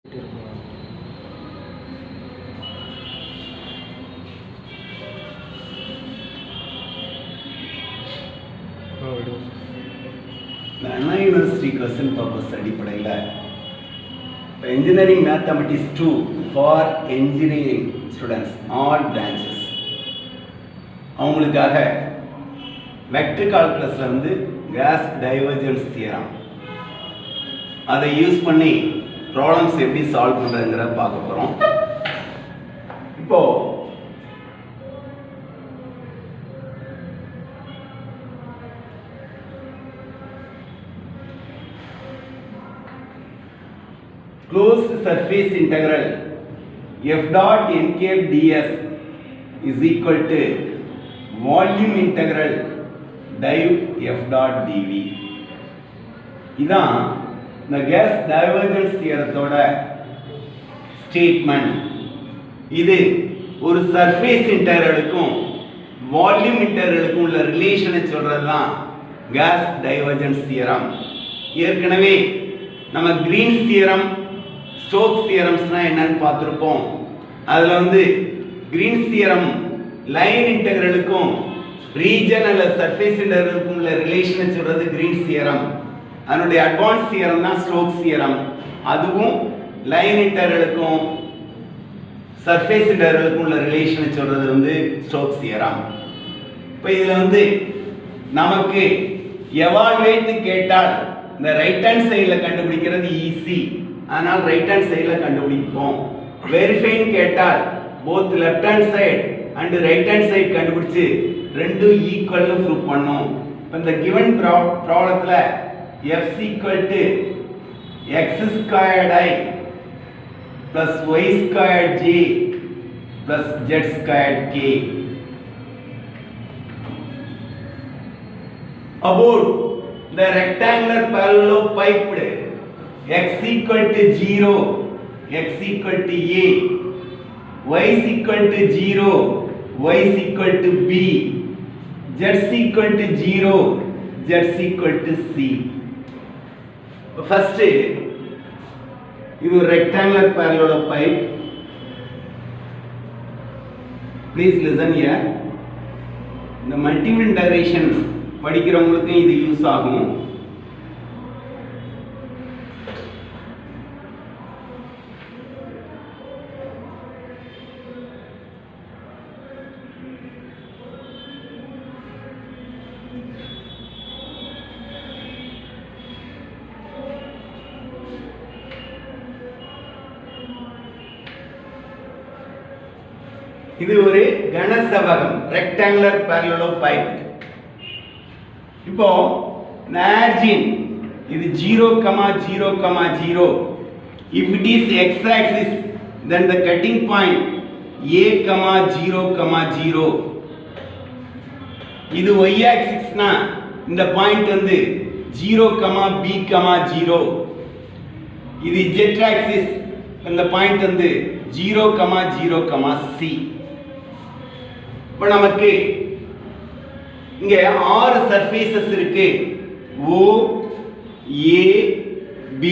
Anna University question purpose அடிப்படையில் engineering mathematics 2 for engineering students all branches அவங்களுக்காக vector calculusல வந்து gas divergence theorem அதை use பண்ணி problems எப்படி சால்வ் பண்றதுங்கற பார்க்க போறோம். இப்போ closed surface integral f dot n cap ds is equal to volume integral div f dot dv. இதான் இந்த gas divergence தியரத்தோட ஸ்டேட்மெண்ட். இது ஒரு சர்ஃபேஸ் இன்டெக்ரலுக்கும் வால்யூம் இன்டெக்ரலுக்கும் உள்ள ரிலேஷனை சொல்றதுதான் gas divergence தியரம். ஏற்கனவே நம்ம கிரீன்ஸ் தியரம் ஸ்டோக்ஸ் தியரம்ஸ்னா என்னன்னு பார்த்திருப்போம். அதுல வந்து கிரீன்ஸ் தியரம் லைன் இன்டெக்ரலுக்கும் ரீஜன் அல்ல சர்ஃபேஸ் இன்டெக்ரலுக்கும் உள்ள ரிலேஷனை சொல்றது கிரீன்ஸ் தியரம். அதனுடைய அட்வான்ஸ் தியரம் தான் ஸ்டோக்ஸ் தியரம். அதுவும் லைன் இன்டெக்ரலுக்கும் சர்ஃபேஸ் இன்டெக்ரலுக்கும் உள்ள ரிலேஷனை சொல்றது வந்து ஸ்டோக்ஸ் தியரம். இப்போ இதுல வந்து நமக்கு எவால்வேட்னு கேட்டால் இந்த ரைட் ஹேண்ட் சைடுல கண்டுபிடிக்கிறது ஈஸி. அதனால ரைட் ஹேண்ட் சைடுல கண்டுபிடிப்போம். வெரிஃபைன்னு கேட்டால் both left hand side and right hand side கண்டுபிடிச்சு ரெண்டும் ஈக்குவல்னு ப்ரூவ் பண்ணோம். இந்த given ப்ராப்ளத்துல f equal to x squared I plus y squared j plus z squared k. About the rectangular parallelepiped x equal to 0, x equal to a, y is equal to 0, y is equal to b, z is equal to 0, z is equal to c. First, இது rectangular parallelepiped. Please listen here. இந்த multiple integration படிக்கிறவங்களுக்கு இது use ஆகும். இது ஒரு கனசெவ்வகம் rectangular parallelepiped. இப்போ imagine இது 0, 0, 0. If it is x axis then the cutting point a, 0, 0. இது y axis னா இந்த பாயிண்ட் வந்து 0, b, 0. இது z axis இந்த பாயிண்ட் வந்து 0, 0, c. இப்போ நமக்கு இங்க 6 சர்ஃபேசஸ் இருக்கு. O, A, B,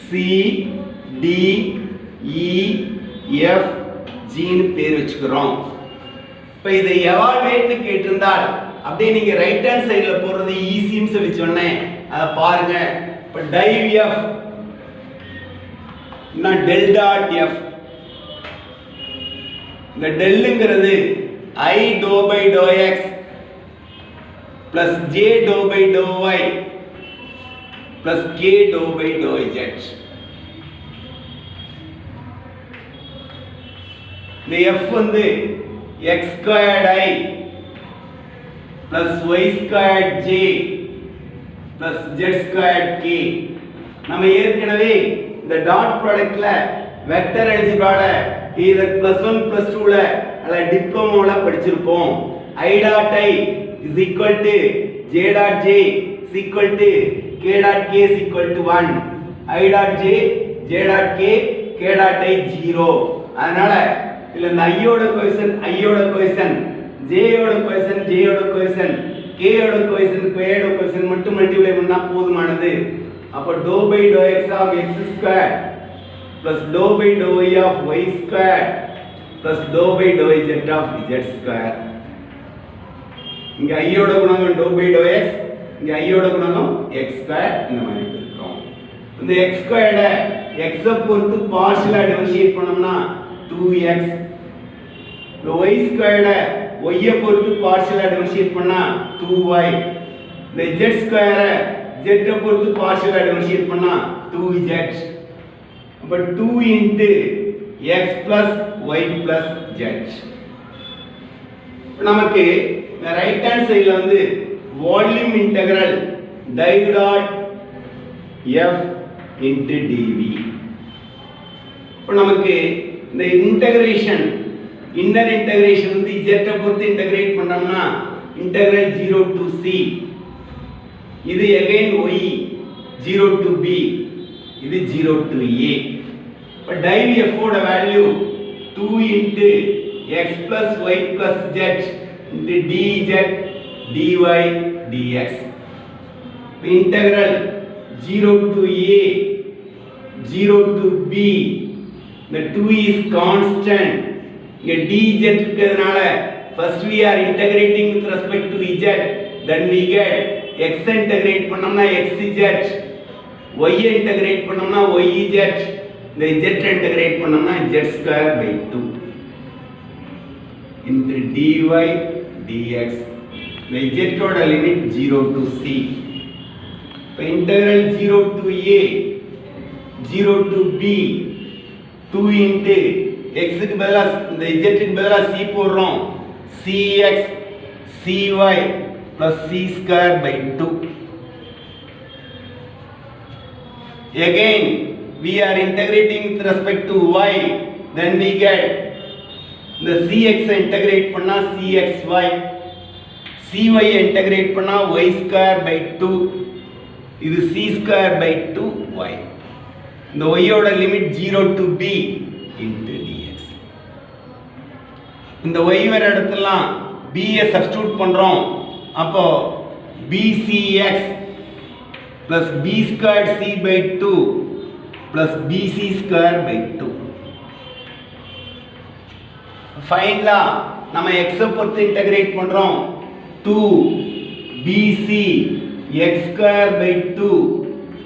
C, D, E, F, G ன்னு பேர் வச்சுக்கிறோம். இப்போ இதை எவால்வேட்னு கேட்டிருந்தால் அப்படியே நீங்க ரைட் ஹேண்ட் சைடுல போறது ஈஸின்னு சொல்லி சொன்னேன். அதை பாருங்க. இப்போ டைவ் F நான் டெல் டாட் F. இந்த டெல்லுங்கிறது I dou by dou x plus j dou by dou y plus k dou by dou z. இந்த f வந்து x squared I plus y squared j plus z squared k. நம்ம ஏற்கனவே இந்த dot ப்ராடக்ட்ல vector அல்ஜிப்ரால either +1 +2 ல அல்ல டிப்ளமோல படிச்சிருப்போம். I dot I is equal to j dot j is equal to k dot k is equal to 1. I dot j, j dot k, k dot I 0. அதனால இல்ல இந்த I யோட coefficient I யோட coefficient, j யோட coefficient j யோட coefficient, k யோட coefficient k யோட coefficient மட்டும் மல்டிப்ளை பண்ணா போதுமானது. அப்ப dou by dou x of x squared plus dou by dou y of y square plus dou by dou z of z square. இங்க I யோட குணகம் dou by dou x, இங்க I யோட குணகம் x square இந்த மாதிரி இருக்கும். இந்த x squared x பொறுத்து பார்ஷியலா டிஃபரன்ஷியேட் பண்ணோம்னா 2x. இந்த y squared y பொறுத்து பார்ஷியலா டிஃபரன்ஷியேட் பண்ணா 2y. இந்த z square z பொறுத்து பார்ஷியலா டிஃபரன்ஷியேட் பண்ணா 2z. அப்ப 2 into x plus y plus z. நமக்கு ரைட் ஹேண்ட் சைடுல வந்து volume integral dy dot f into dv. இப்போ நமக்கு இந்த இன்டகிரேஷன் இன்னர் இன்டகிரேஷன் வந்து z பொறுத்து இன்டகிரேட் பண்ணோம்னா இன்டெகிரல் 0 to c, இது again y 0 to b, இது 0 to a. இப்போ dy f ஓட value 2 into x plus y plus z into dz dy dx. Integral 0 to a 0 to b, the 2 is constant. இங்க dz இருக்கிறதுனால first we are integrating with respect to z, then we get x integrate பண்ணோம்னா xz, y integrate பண்ணோம்னா yz, இந்த z integrate பண்ணோம்னா z square by 2 into dy dx. The z ஓட limit 0 to c. இப்போ integral 0 to a 0 to b 2 into x க்கு பதிலா இந்த z க்கு பதிலா c போடுறோம், cx cy plus c square by 2. Again we are integrating with respect to y, then we get the cx integrate பண்ணா cxy, cy integrate பண்ணா y square by 2, இது c square by 2y. இந்த y ஓட limit 0 to b into dx. இந்த y வர இடத்துலலாம் b ஐ substitute பண்றோம். அப்போ bcx plus b squared c by 2 plus bc square by 2. ஃபைனலா நம்ம x பொறுத்து இன்டகிரேட் பண்றோம். 2 bc x square by 2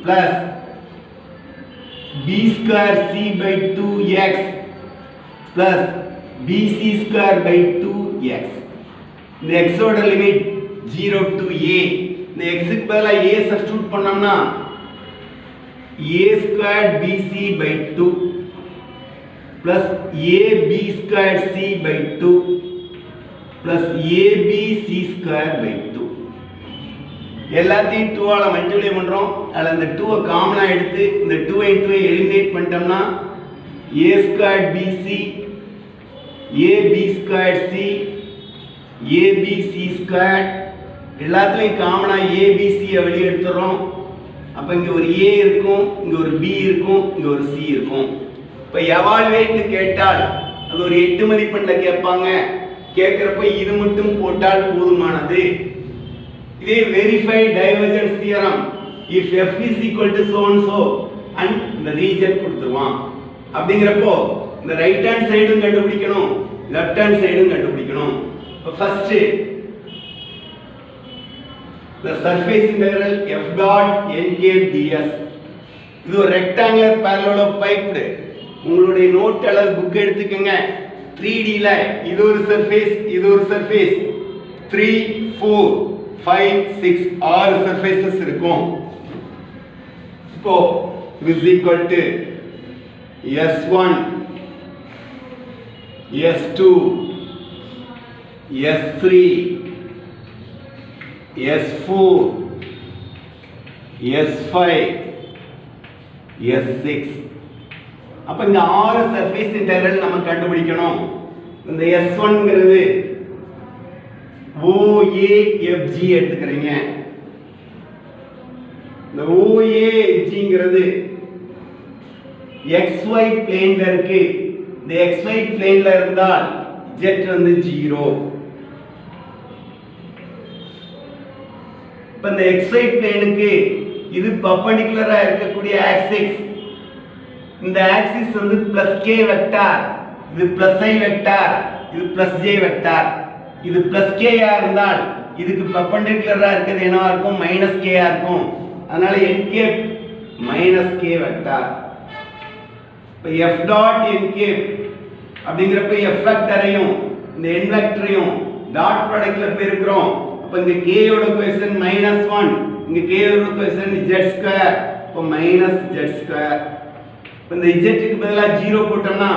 plus b square c by 2x plus bc square by 2x. இந்த x ஓட லிமிட் 0 to a. இந்த x க்கு பதிலா a substitute பண்ணோம்னா a squared bc by 2 plus ab squared c by 2 plus ab c square by 2. எல்லாத்தையும் 2 ஆல multiply பண்றோம். அதுல இந்த 2 ஐ காமனா எடுத்து இந்த 2 ஐ 2 ஐ எலிமினேட் பண்ணிட்டோம்னா a squared bc ab squared c ab c squared, எல்லாத்துலயும் காமனா abc ஐ வெளிய எடுத்துறோம். அப்ப இங்க ஒரு a இருக்கும், இங்க ஒரு b இருக்கும், இங்க ஒரு c இருக்கும். இப்ப எவாலுவேட்னு கேட்டால் அது ஒரு 8 மதிப்பெண்ல கேட்பாங்க. கேக்குறப்ப இது மட்டும் போட்டால் போதுமானது. இதே verify divergence theorem, if f is equal to so and so and the region கொடுத்துருவான். அப்படிங்கிறப்போ இந்த ரைட் ஹேண்ட் சைடும் கண்டுபிடிக்கணும், லெஃப்ட் ஹேண்ட் சைடும் கண்டுபிடிக்கணும். இப்போ first the surface integral f dot n k ds. இது ஒரு ரெக்டாங்குலர் parallelepiped. உங்களுடைய நோட் அல்லது புக் எடுத்துக்கங்க. 3D ல இது ஒரு சர்ஃபேஸ், இது ஒரு சர்ஃபேஸ், 3 4 5 6 6 சர்ஃபேसेस இருக்கும். இப்போ is equal to s1 s2 s3 s4 s5 s6. அப்ப இந்த ஆறு சர்ஃபேஸ் இன்டெகிரல் நம்ம கண்டுபிடிக்கணும். இந்த s1ங்கிறது OAFG எடுத்துக்கிறீங்க. இந்த OAFGங்கிறது XY பிளேன்ல இருக்கு. இந்த XY பிளேன்ல இருந்தால் z வந்து 0. இப்ப இந்த XY பிளேனுக்கு இது பெர்பெண்டிகுலரா இருக்கக்கூடிய ஆக்சிஸ், இந்த ஆக்சிஸ் வந்து பிளஸ் கே வெக்டார், இது பிளஸ் ஐ வெக்டார், இது பிளஸ் ஜே வெக்டார். இது பிளஸ் கே இருந்தால் இதுக்கு பெர்பெண்டிகுலரா இருக்கிறது என்னவா இருக்கும்? மைனஸ் கே இருக்கும். அதனால n gap minus K vector. இப்போ f டாட் n கேப் அப்படிங்கிறப்ப f வெக்டரையும் இந்த n வெக்டரையும் டாட் ப்ராடக்ட்ல பெருக்குறோம். அப்ப இங்க k யோட கோஎஃபிஷியன்ட் -1, இங்க k யோட கோஎஃபிஷியன்ட் z². அப்ப -z². இப்ப இந்த z க்கு பதிலா 0 போட்டோம்னா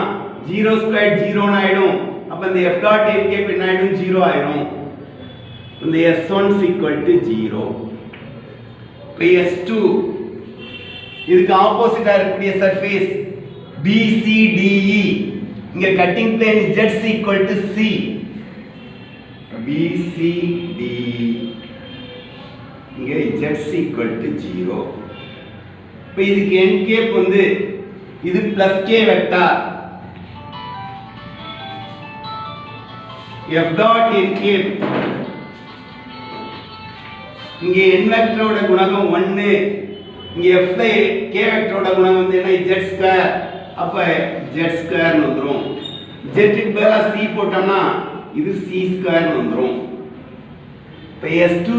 0² 0 ன்னு ஆயிடும். அப்ப இந்த f டாட் n கேப் என்ன ஆயிடும்? 0 ஆயிடும். இந்த s1 0. இப்ப s2 இதுக்கு ஆப்போசிட்டா இருக்கக்கூடிய சர்ஃபேஸ் BCDE. இங்க cutting plane z c. BCDE இங்க z 0. இப்ப இதுக்கு n கேப் வந்து இது plus k vector. f dot n cap இங்க n வெக்டரோட குணகம் 1, இங்க f ல k வெக்டரோட குணகம் வந்து என்ன? z². அப்ப z² ன்னு வந்துரும். z க்கு பதிலா c போட்டோம்னா இது c² ன்னு வந்துரும். இப்ப s2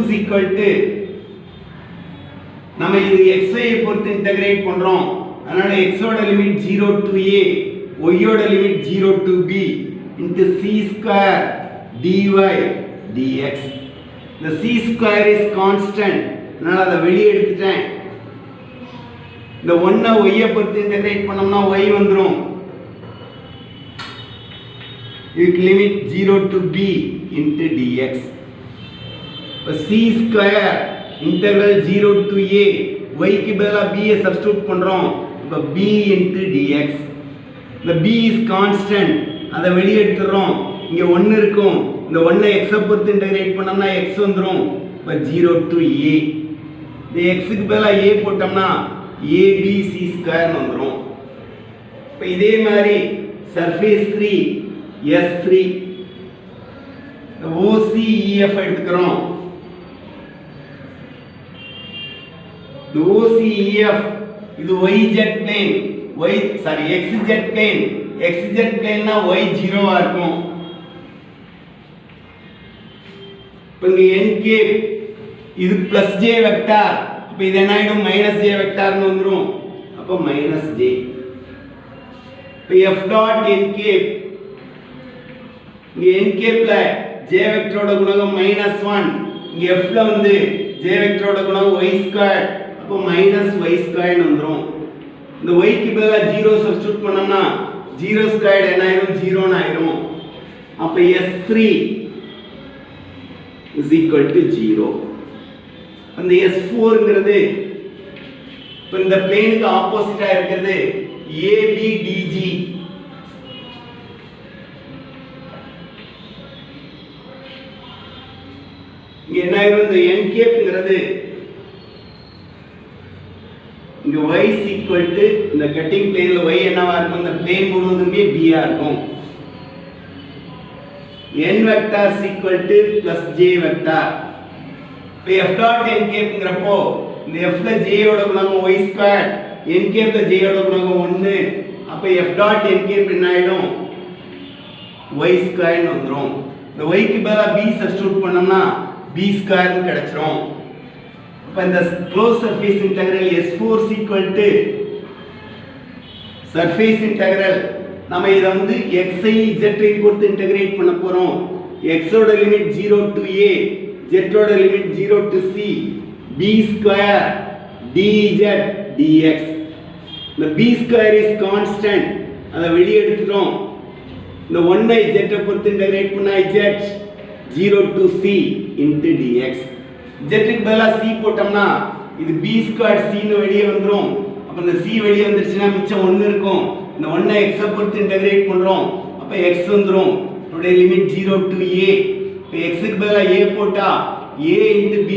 நம்ம இது xy பொறுத்து இன்டகிரேட் பண்றோம். அதனால x ஓட லிமிட் 0 to a, y ஓட limit 0 to b into c² dy dx. the c² is constant. அதனால அத வெளியே எடுத்துட்டேன். இந்த 1 y ஐ பொறுத்து இன்டகிரேட் பண்ணோம்னா y வந்துரும். இதுக்கு limit 0 to b into dx. இப்ப c² integral 0 to a, y க்கு பதிலா b ஐ சப்ஸ்டிட்யூட் பண்றோம். இப்ப b into dx. the b is constant. அத வெளியே எடுத்துறோம். இங்க 1 இருக்கும். இந்த 1 ஐ x பொறுத்து இன்டகிரேட் பண்ணோம்னா x வந்துரும். இப்ப 0 to a. இந்த x க்கு பதிலா a போட்டோம்னா abc² ன்னு வந்துரும். இப்ப இதே மாதிரி சர்ஃபேஸ் 3 s3 OCEF எடுத்துக்கிறோம். the OCEF இது yz plane, xz plane. xz plane னா y 0 ஆ இருக்கும். இப்ப இங்க n கேப் இது பிளஸ் j வெக்டார். இப்ப இது என்ன ஆயிடும்? மைனஸ் j வெக்டார்னு வந்துரும். அப்ப மைனஸ் j. இப்ப f டாட் n கேப் இங்க n கேப்ல j வெக்டரோட குணகம் -1, இங்க f ல வந்து j வெக்டரோட குணகம் y². அப்ப -y² ன்னு வந்துரும். இந்த y க்கு பதிலா 0 சப்ஸ்டிட்யூட் பண்ணோம்னா 0² என்ன ஆயிடும்? 0 ன்னு ஆயிடும். அப்ப s3 0. அந்த s4ங்கிறது இப்ப இந்த பிளேனுக்கு ஆப்போசிட்டா இருக்கிறது ABDG. இங்க என்ன ஆயிடும்? இந்த n கேப்ங்கிறது இங்க y இந்த கட்டிங் பிளேன்ல y என்னவா இருக்கும்? இந்த பிளேன் முழுவதுமே b ஆ இருக்கும். n vector plus j vector. இப்ப f டாட் n கேப்ங்கறப்போ இந்த f ல j யோட குணகம் y², n கேப்ல j யோட குணகம் 1. அப்ப f டாட் n கேப் என்ன ஆயிடும்? y² ன்னு வந்துரும். இந்த y க்கு பதிலா b சப்ஸ்டிட்யூட் பண்ணோம்னா b² ன்னு கிடைச்சிரும். அப்ப இந்த close surface integral s4 surface integral நாம இத வந்து x ஐ z ஐ பொறுத்து இன்டகிரேட் பண்ண போறோம். x ஓட லிமிட் 0 to a, z ஓட limit 0 to c, b² dz dx. the b² is constant. அத வெளியே எடுத்துறோம். இந்த 1 ஐ z ஐ பொறுத்து இன்டகிரேட் பண்ணா z 0 to c into dx. z க்கு பதிலா c போட்டோம்னா இது b² c ன்னு வெளியே வந்துரும். அப்ப இந்த c வெளியே வந்துருச்சுனா மிச்சம் 1 இருக்கும். இந்த 1 ஐ x பொறுத்து இன்டகிரேட் பண்றோம். அப்ப x வந்துரும். இதோட லிமிட் 0 to a. இப்ப x க்கு பதிலா a போட்டா a into b²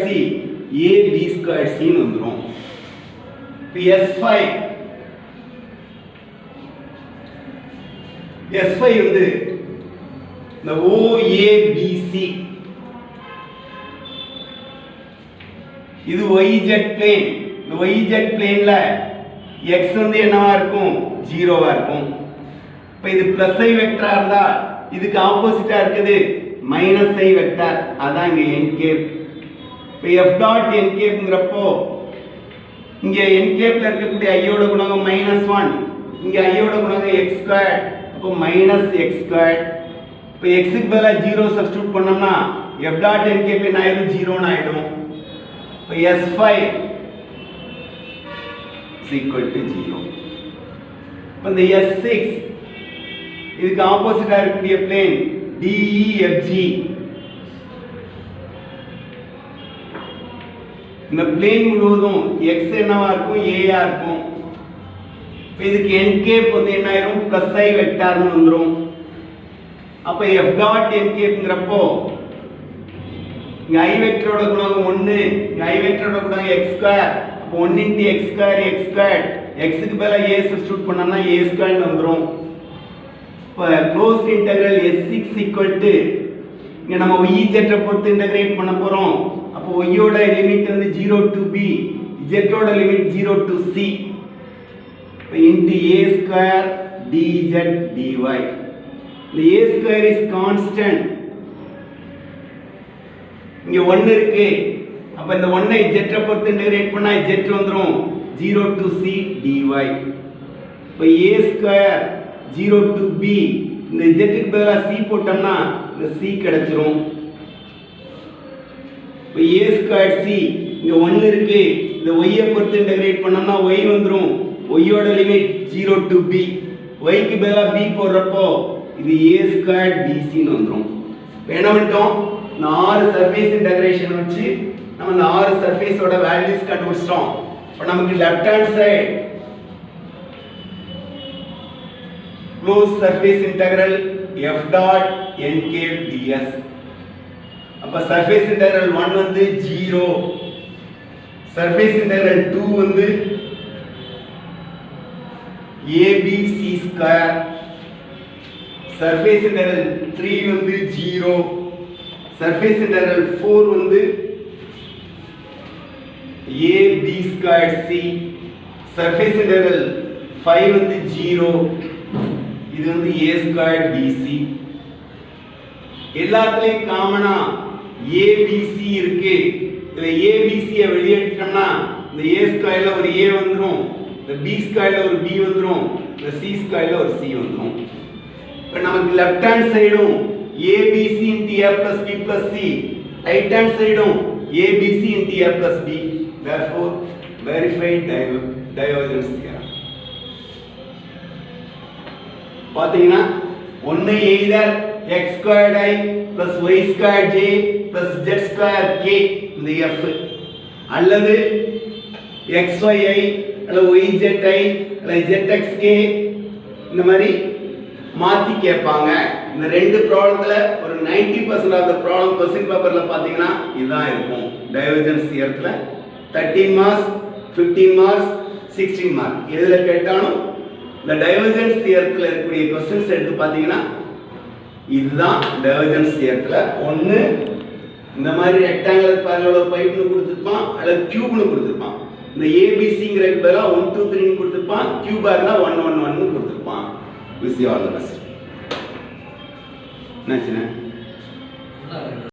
c, a b² c ன்னு வந்துரும். இப்ப s5 வந்து இந்த OABC இது YZ plane. இந்த YZ planeல x வந்து என்னவா இருக்கும் 0வா இருக்கும். இப்போ இது பிளஸ் i வெக்டரா இருந்தா இதுக்கு ஆப்போசிட்டா இருக்குது மைனஸ் i வெக்டர், அதான் இங்க n கேப். இப்போ f டாட் n கேப்ங்கறப்போ இங்க n கேப்ல இருக்கக்கூடிய i யோட குணகம் -1, இங்க i யோட குணகம் x², அப்போ -x². இப்போ x க்கு பதிலா 0 சப்ஸ்டிட்யூட் பண்ணோம்னா f டாட் n கேப் என்ன ஆயிடும் 0 ன்னு ஆயிடும். இப்போ s5 equal to 0. இப்போ இந்த s6 இதுக்கு ஆப்போசிட்டா இருக்கக்கூடிய பிளேன் DEFG. இந்த பிளேன் முழுவதும் x என்னவா இருக்கும் a ஆ இருக்கும். இப்போ இதுக்கு n கேப் வந்து என்ன ஆயிரும் பிளஸ் i வெக்டார்னு வந்துரும். அப்ப f டாட் n கேப்ங்கறப்போ இங்க i வெக்டரோட குணகம் 1, இங்க i வெக்டரோட குணகம் x², அப்ப 1 * x² x², x க்கு பதிலா a சப்ஸ்டிட்யூட் பண்ணோம்னா a² ன்னு வந்துரும். இப்ப க்ளோஸ்ட் இன்டெகிரல் s6 இங்க நம்ம yz பொறுத்து இன்டகிரேட் பண்ண போறோம். அப்போ y யோட லிமிட் வந்து 0 to b, z ஓட லிமிட் 0 to c. இப்போ into a² dz dy. the a² is constant. இங்க 1 இருக்கு. அப்ப இந்த 1 ஐ z பொறுத்து இன்டகிரேட் பண்ணா z வந்துரும் 0 to c dy. இப்போ a² 0 to b, இந்த z க்கு பதிலா c போட்டோம்னா இந்த c கிடைச்சிரும். இப்போ a²c இங்க 1 இருக்கு. இந்த y ஐ பொறுத்து இன்டகிரேட் பண்ணோம்னா y வந்துரும். y யோட லிமிட் 0 to b, y க்கு பதிலா b போடுறப்போ இது a² bc ன்னு வந்துரும். இப்போ என்ன பண்ணிட்டோம், இந்த 6 சர்ஃபேஸ் இன்டகிரேஷன் வச்சு நம்ம இந்த 6 சர்ஃபேஸோட வேல்யூஸ் கண்டுபிடிச்சிட்டோம். இப்போ நமக்கு left hand side closed surface integral f dot n cap ds. அப்ப surface integral 1 வந்து 0, surface integral 2 வந்து abc², surface integral 3 வந்து 0, surface integral 4 வந்து ab²c, surface integral 5 வந்து 0, இது வந்து a² bc. எல்லாத்துலயும் காமனா abc இருக்கு. இதுல abc ஐ வெளிய எடுத்துட்டோம்னா இந்த a² ல ஒரு a வந்துரும், இந்த b² ல ஒரு b வந்துரும், இந்த c² ல ஒரு c வந்துரும். இப்போ நமக்கு லெஃப்ட் ஹேண்ட் சைடும் abc * a + b + c, right hand சைடும் abc * a + b. therefore verified divergence theorem. பாத்தீங்கன்னா ஒண்ணு either x²i plus y²j plus z²k இந்த f, அல்லது xyi அல்லது yzi அல்லது zxk இந்த மாதிரி மாத்தி கேட்பாங்க. இந்த ரெண்டு ப்ராப்ளத்துல ஒரு 90% ஆஃப் தி ப்ராப்ளம் क्वेश्चन பேப்பர்ல பாத்தீங்கன்னா இதுதான் இருக்கும். டைவர்ஜென்ஸ் தியரத்துல 13 மார்க்ஸ், 15 மார்க்ஸ், 16 மார்க் எதுல கேட்டாலும் இந்த டைவர்ஜென்ஸ் தியரத்துல இருக்கக்கூடிய क्वेश्चंस எடுத்து பாத்தீங்கன்னா இதுதான் டைவர்ஜென்ஸ் தியரத்துல. ஒன்னு இந்த மாதிரி ரெக்டாங்குலர் parallel பைப்னு கொடுத்திருப்பான் அல்லது கியூப்னு கொடுத்திருப்பான். இந்த ABCங்கறதுக்கு பதிலா 1 2 3 னு கொடுத்திருப்பான், கியூபா இருந்தா 1 1 1 னு கொடுத்திருப்பான். Wish you all the best.